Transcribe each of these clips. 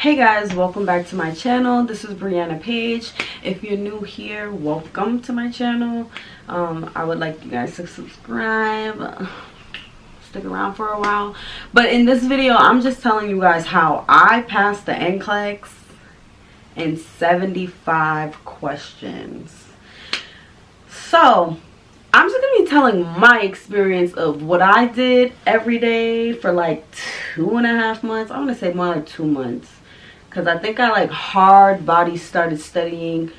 Hey guys, welcome back to my channel. This is Brianna Paige. If you're new here, welcome to my channel. I would like you guys to subscribe, stick around for a while. But in this video, I'm just telling you guys how I passed the NCLEX in 75 questions. So I'm just gonna be telling my experience of what I did every day for like 2.5 months. I want to say more like 2 months, because I think I like hard body started studying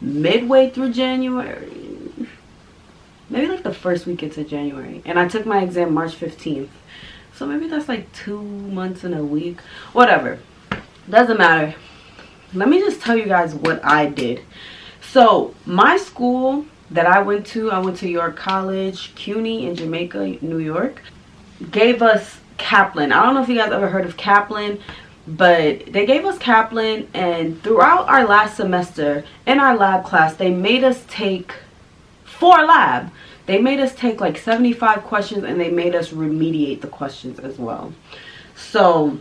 midway through January, maybe like the first week into January, and I took my exam March 15th, so maybe that's like 2 months and a week, whatever, doesn't matter. Let me just tell you guys what I did. So my school that I went to York College, CUNY in Jamaica, New York, gave us Kaplan. I don't know if you guys ever heard of Kaplan, but they gave us Kaplan, and throughout our last semester in our lab class, they made us take, for lab, they made us take like 75 questions, and they made us remediate the questions as well. So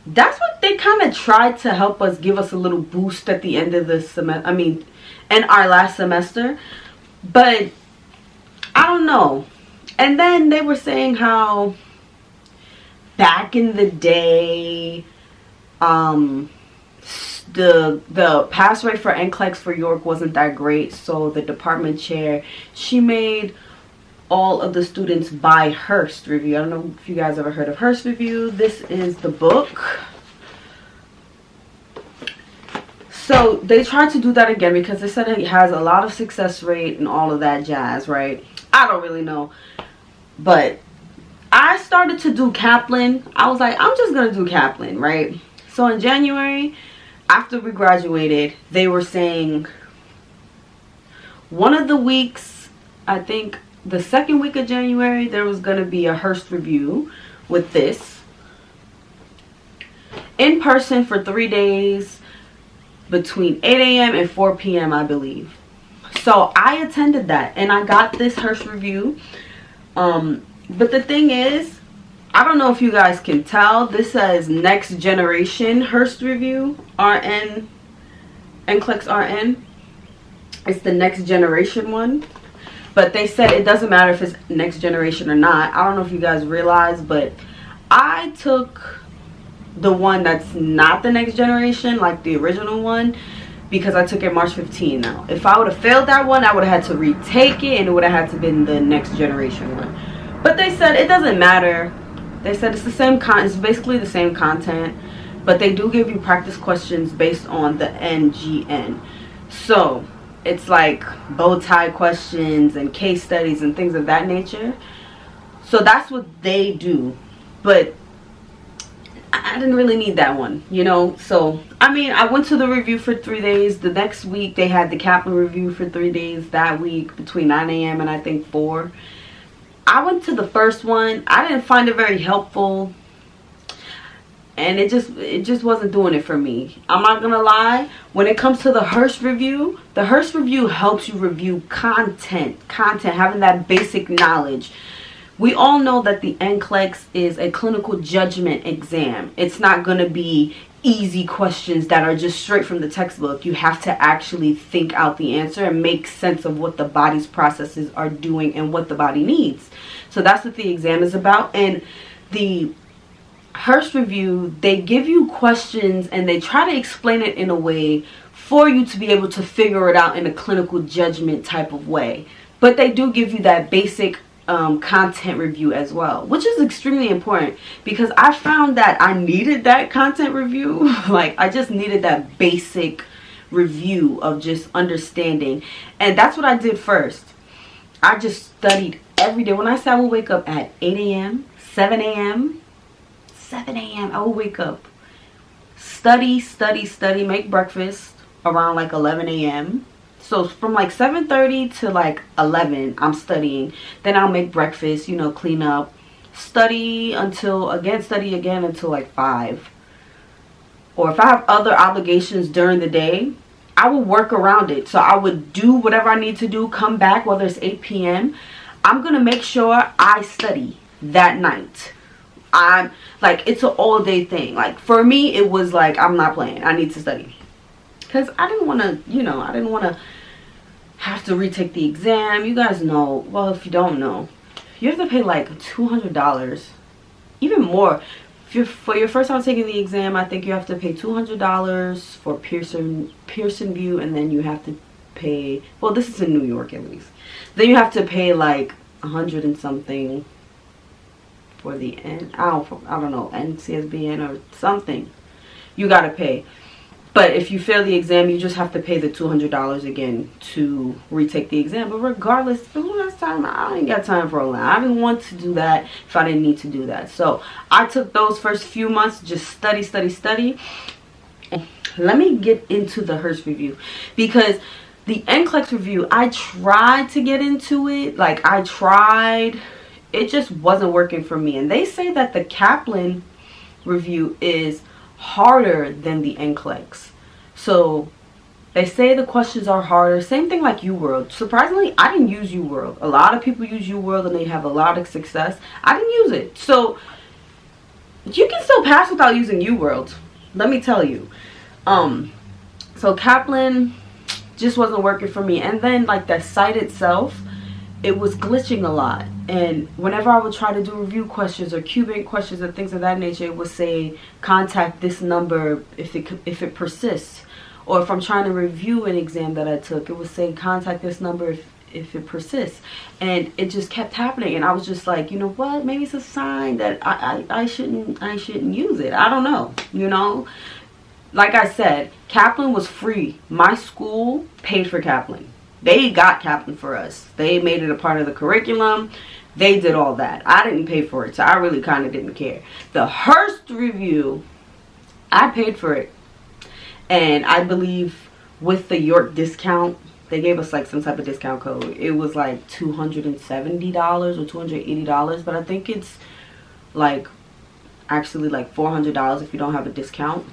that's what they kind of tried to help us, give us a little boost at the end of the semester, I mean in our last semester. But I don't know. And then they were saying how back in the day, the pass rate for NCLEX for York wasn't that great, so the department chair, she made all of the students buy Hearst Review. I don't know if you guys ever heard of Hearst Review. This is the book. So they tried to do that again because they said it has a lot of success rate and all of that jazz, right? I don't really know, but I started to do Kaplan. I was like, I'm just gonna do Kaplan, right? So in January, after we graduated, they were saying one of the weeks, I think the second week of January, there was gonna be a Hearst Review with this in person for 3 days between 8 a.m. and 4 p.m. I believe. So I attended that and I got this Hearst Review. But the thing is, I don't know if you guys can tell, this says Next Generation Hearst Review, RN, NCLEX RN. It's the Next Generation one. But they said it doesn't matter if it's Next Generation or not. I don't know if you guys realize, but I took the one that's not the Next Generation, like the original one, because I took it March 15 now. If I would have failed that one, I would have had to retake it, and it would have had to been the Next Generation one. But they said it doesn't matter. They said it's the same it's basically the same content, but they do give you practice questions based on the NGN. So it's like bow tie questions and case studies and things of that nature. So that's what they do. But I didn't really need that one, you know. So I mean, I went to the review for 3 days. The next week they had the Kaplan review for 3 days that week between 9 a.m. and I think 4. I went to the first one. I didn't find it very helpful, and it just wasn't doing it for me. I'm not gonna lie. When it comes to the Hearst Review, the Hearst Review helps you review content, having that basic knowledge. We all know that the NCLEX is a clinical judgment exam. It's not going to be easy questions that are just straight from the textbook. You have to actually think out the answer and make sense of what the body's processes are doing and what the body needs. So that's what the exam is about. And the Hearst Review, they give you questions and they try to explain it in a way for you to be able to figure it out in a clinical judgment type of way. But they do give you that basic content review as well, which is extremely important, because I found that I needed that content review. Like, I just needed that basic review of just understanding, and that's what I did first. I just studied every day. When I said I would wake up at 8 a.m., 7 a.m., I would wake up, study, make breakfast around like 11 a.m. So from like 7:30 to like 11, I'm studying. Then I'll make breakfast, you know, clean up, study again until like 5. Or if I have other obligations during the day, I will work around it. So I would do whatever I need to do, come back, whether it's 8 p.m. I'm going to make sure I study that night. I'm like, it's an all day thing. Like for me, it was like, I'm not playing, I need to study, because I didn't want to, you know, I didn't want to have to retake the exam. You guys know, well, if you don't know, you have to pay like $200, even more. For your first time taking the exam, I think you have to pay $200 for Pearson View, and then you have to pay, well, this is in New York at least, then you have to pay like 100 and something for the I don't know, NCSBN or something you gotta pay. But if you fail the exam, you just have to pay the $200 again to retake the exam. But regardless, who has time? I ain't got time for all that. I didn't want to do that if I didn't need to do that. So I took those first few months, just study. Let me get into the Hearst review, because the NCLEX review, I tried to get into it. Like I tried, it just wasn't working for me. And they say that the Kaplan review is harder than the NCLEX. So they say the questions are harder. Same thing like UWorld. Surprisingly, I didn't use UWorld. A lot of people use UWorld and they have a lot of success. I didn't use it. So you can still pass without using UWorld, let me tell you. So Kaplan just wasn't working for me. And then like the site itself, it was glitching a lot. And whenever I would try to do review questions or Q-bank questions and things of that nature, it would say contact this number if it persists. Or if I'm trying to review an exam that I took, it would say contact this number if it persists. And it just kept happening, and I was just like, you know what, maybe it's a sign that I shouldn't use it. I don't know, you know. Like I said, Kaplan was free. My school paid for Kaplan. They got Kaplan for us. They made it a part of the curriculum. They did all that. I didn't pay for it, so I really kind of didn't care. The Hearst review, I paid for it. And I believe with the York discount, they gave us like some type of discount code. It was like $270 or $280, but I think it's like actually like $400 if you don't have a discount.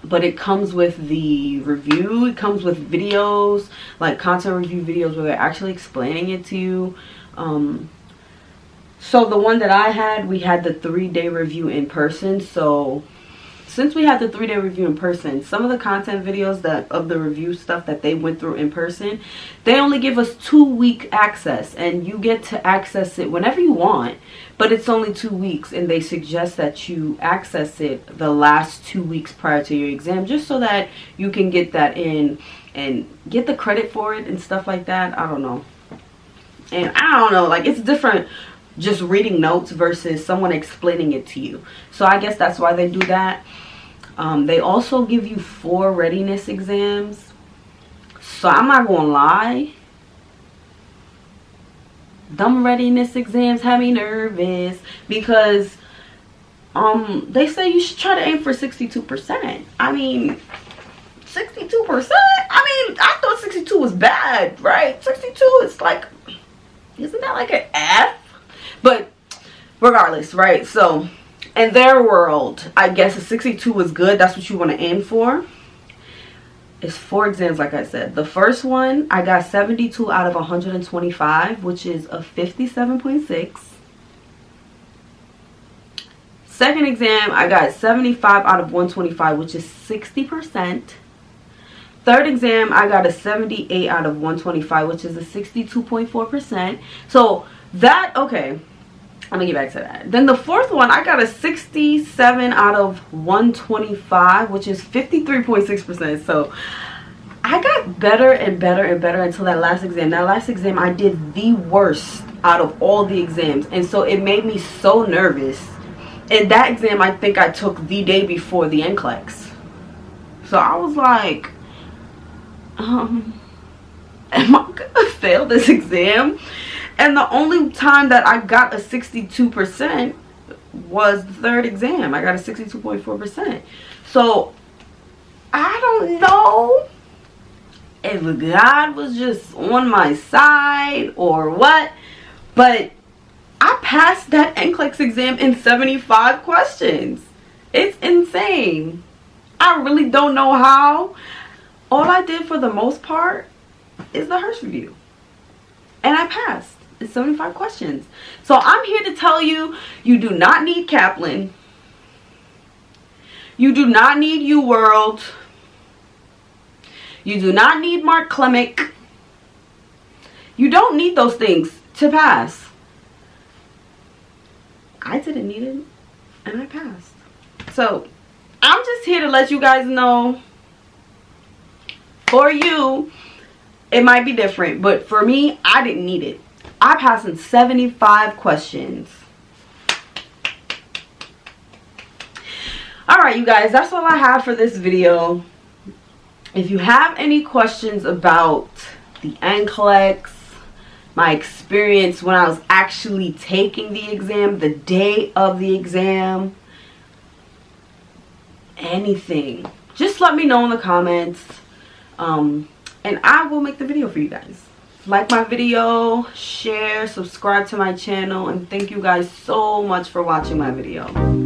But it comes with the review. It comes with videos, like content review videos where they're actually explaining it to you. So the one that I had, we had the 3-day review in person. So since we had the 3-day review in person, some of the content videos of the review stuff that they went through in person, they only give us 2-week access, and you get to access it whenever you want, but it's only 2 weeks, and they suggest that you access it the last 2 weeks prior to your exam, just so that you can get that in and get the credit for it and stuff like that. I don't know. And I don't know, like, it's different just reading notes versus someone explaining it to you. So I guess that's why they do that. They also give you 4 readiness exams. So I'm not gonna lie, them readiness exams have me nervous, because they say you should try to aim for 62%. I mean, 62%? I mean, I thought 62 was bad, right? 62 is like, isn't that like an F? But regardless, right? So in their world, I guess a 62 was good. That's what you want to aim for. It's 4 exams, like I said. The first one, I got 72 out of 125, which is a 57.6. Second exam, I got 75 out of 125, which is 60%. Third exam, I got a 78 out of 125, which is a 62.4%. So that, okay, let me get back to that. Then the fourth one, I got a 67 out of 125, which is 53.6%. So I got better and better and better until that last exam. That last exam, I did the worst out of all the exams. And so it made me so nervous. And that exam, I think I took the day before the NCLEX. So I was like, am I gonna fail this exam? And the only time that I got a 62% was the third exam. I got a 62.4%. So I don't know if God was just on my side or what, but I passed that NCLEX exam in 75 questions. It's insane. I really don't know how. All I did for the most part is the Hearst review. And I passed. It's 75 questions. So I'm here to tell you, you do not need Kaplan. You do not need UWorld. You do not need Mark Klemick. You don't need those things to pass. I didn't need it, and I passed. So I'm just here to let you guys know, for you, it might be different, but for me, I didn't need it. I passed in 75 questions. Alright, you guys, that's all I have for this video. If you have any questions about the NCLEX, my experience when I was actually taking the exam, the day of the exam, anything, just let me know in the comments, and I will make the video for you guys. Like my video, share, subscribe to my channel, and thank you guys so much for watching my video.